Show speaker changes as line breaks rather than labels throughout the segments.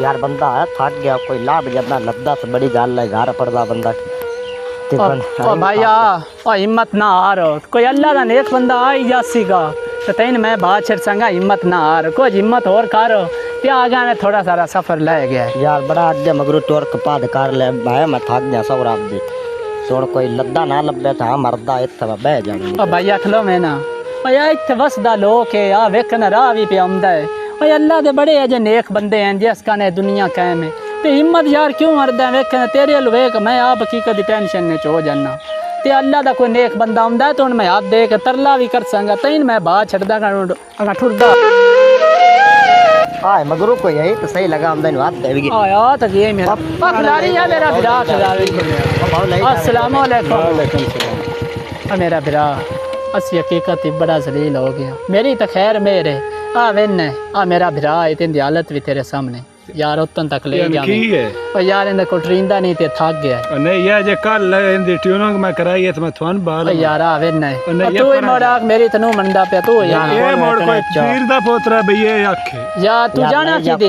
यार बंदा है थक गया, कोई लाभ जब लद्दा से बड़ी गल है, घर पड़दा बंदा
ओ भाई ओ हिम्मत ना हार, कोई अल्लाह का नेक बंदा आई जासीगा तो तेन मैं बात छड़ संगा, हिम्मत ना हार, कुछ हिम्मत और कर ते आगे में थोड़ा सारा सफर ले गया
यार बड़ा अड्डे मगरू टोर कपाद कर ले भाई, मैं थक गया सब रात दी छोड़, कोई लद्दा ना लब्बे था मरदा इत्थे मैं बह जाऊं।
ओ भैया खलो मैं ना ओ यार इत्थे वसदा लोक है आ वेखन राह भी पे आंदा है, ओ अल्लाह दे बड़े अजे नेक बंदे हैं जिस का ने दुनिया कायम है, ते हिम्मत यार क्यों मरदा है वेखन तेरे वेख मैं आप हकीकत दी टेंशन ने हो जाना, ते अल्लाह दा कोई नेक बंदा आंदा है तो मैं हाथ दे के तरला भी कर संगा तैन मैं बात छड़दा अगा ठुरदा
हाय मगरू कोई यही तो सही लगा आमदन हाथ देगी
आया तो ये मेरा खिलाड़ी है मेरा बिरा खिलाड़ी। अस्सलाम वालेकुम मेरा बिरा असी हकीकत बड़ा जलील हो गया, मेरी तो खैर मेरे आ वेन आ मेरा बिरा है तेरी हालत भी तेरे सामने यार उतन तक ले गया मैं यार इनका कोई ट्रींदा नहीं ते थक गया
नहीं यार जे कल इंदी ट्यूनिंग मैं कराई है तो मैं थोन बाल
यार आ वेन तू ही मोड़ा मेरी तनु मंदा पे तू यार
ये मोड़ कोई पीर दा पोतरा भैया आखे
यार तू जाना की दे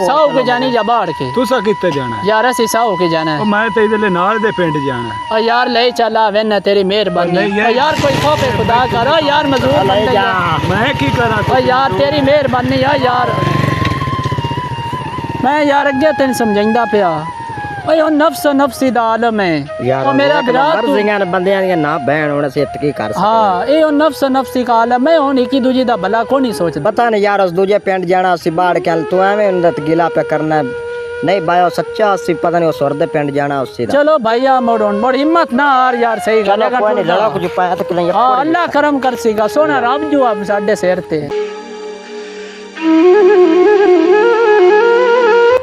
साऊ के जानी जा बाहर के
तू सा किते जाना
यार असि साऊ के जाना
है मैं तो इधर नाल दे पिंड जाना
ओ यार ले चला वेन तेरी मेहरबानी यार कोई खौफे खुदा करो यार मजदूर
मैं की करा
ओ यार तेरी मेहरबानी है यार मैं यार अगे तेन समझाइंदा पिया ओ नफ्स नफ्सी दा आलम है
यार
ओ मेरा बिरा तू
बंदियां दी ना बहन होने से की कर सकते
हां ए ओ नफ्स नफ्सी का आलम है, हुन इकी दूजी दा भला को नहीं सोचदा
पता नहीं यार उस दूजे पिंड जाना सी बाढ़ के तू एवें उनदा गिला पे करना नहीं भाई सच्चा सी पता नहीं उस वर्दे पिंड जाना उससे
चलो भैया मोड़ हिम्मत ना हार यार सही गल है
कोई नहीं लड़ा कुछ पाया तो कि
हां अल्लाह करम कर सीगा सोना रब जो आप साडे सिर ते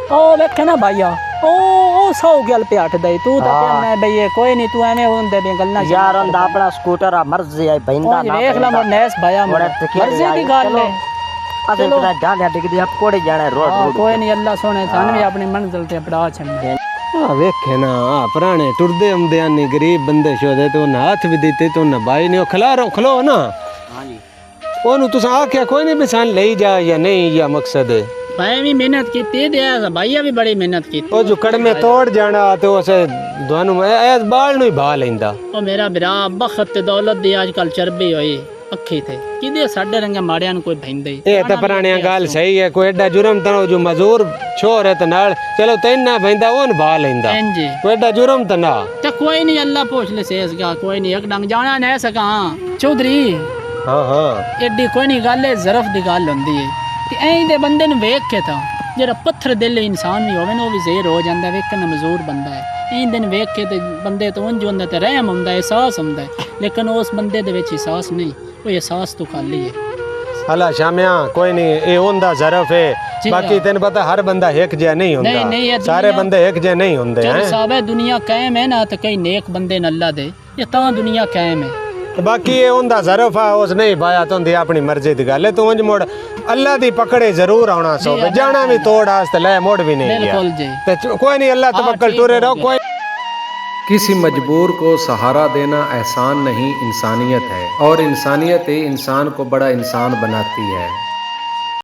ओ वेखे ना भैया ओ सौ गल पे हट दे तू तो कहना भई कोई नहीं तू एवें होंदे बे गल्ला
यार उनदा अपना स्कूटर आ मर्जी आई बंदा ना
देख ला मोर नैस भैया मोर मर्जी दी गल है
असल में जाने डिग दी कोड़े जाना रोड रोड
कोई नहीं अल्लाह सोने थान भी अपनी मंजिल ते पड़ा छे
आ वेखे ना आ पुराने टुरदे आंदे आनी गरीब बंदे शोदे तो ना हाथ भी दिते तो ना भाई ने खिलारो खलो ना हां जी ओनु तुसा आख्या कोई नहीं बिसान ले जा या नहीं या मकसद है
भाई भी मेहनत की दे भैया भी बड़ी मेहनत की
ओ जो कड़मे तोड़ जाना तो उसे दोनों ऐस बाल नु भा लेंदा
ओ मेरा बिरा बखत ते दौलत दी आजकल चरबी होई अखी थे किदे साडे रंगे माड़ियां नु कोई भैंदे
ए ते पुरानी गल सही है, कोई एडा जुर्म तनो जो मजदूर छोर है त नाल चलो तैन ना भैंदा ओन भा लेंदा कोई एडा जुर्म त ना
ते कोई नहीं अल्लाह पूछ ले सेस का कोई नहीं एक डंग जाना न सका चौधरी
हां हां
एडी कोई नहीं गल है ज़रफ दी गल हुंदी है ते ऐं दे बंदे नु वेख के था जेड़ा पत्थर दिल इंसान भी होवे ना वो भी ज़ेर हो जांदा वेखन मजदूर बंदा है ऐं दिन वेख के ते बंदे तो उंज होंदा ते रहम हुंदा है एहसास हुंदा है, लेकिन उस बंदे दे विच एहसास नहीं, वो एहसास तो खाली है।
अल्लाह शामिया कोई नहीं ए होंदा ज़रफ है, बाकी तेन पता हर बंदा एक जैसा नहीं होंदा, नहीं सारे बंदे एक जैसे नहीं होंदे हैं।
साहब है दुनिया कायम है ना तो कई नेक बंदे न अल्लाह दे ये ता दुनिया कायम है,
बाकी ये होंदा ज़रफ है उस नहीं पाया तो होंदी अपनी मर्जी दी गल है, तू उंज मोड़ अल्लाह दी पकड़े जरूर आना सो जाना भी तोड़ आस्ते ले मोड़ भी नहीं
बिल्कुल जी
ते कोई नहीं अल्लाह तवक्कल टुरे रहो कोई।
किसी मजबूर को सहारा देना एहसान नहीं इंसानियत है, और इंसानियत ही इंसान को बड़ा इंसान बनाती है।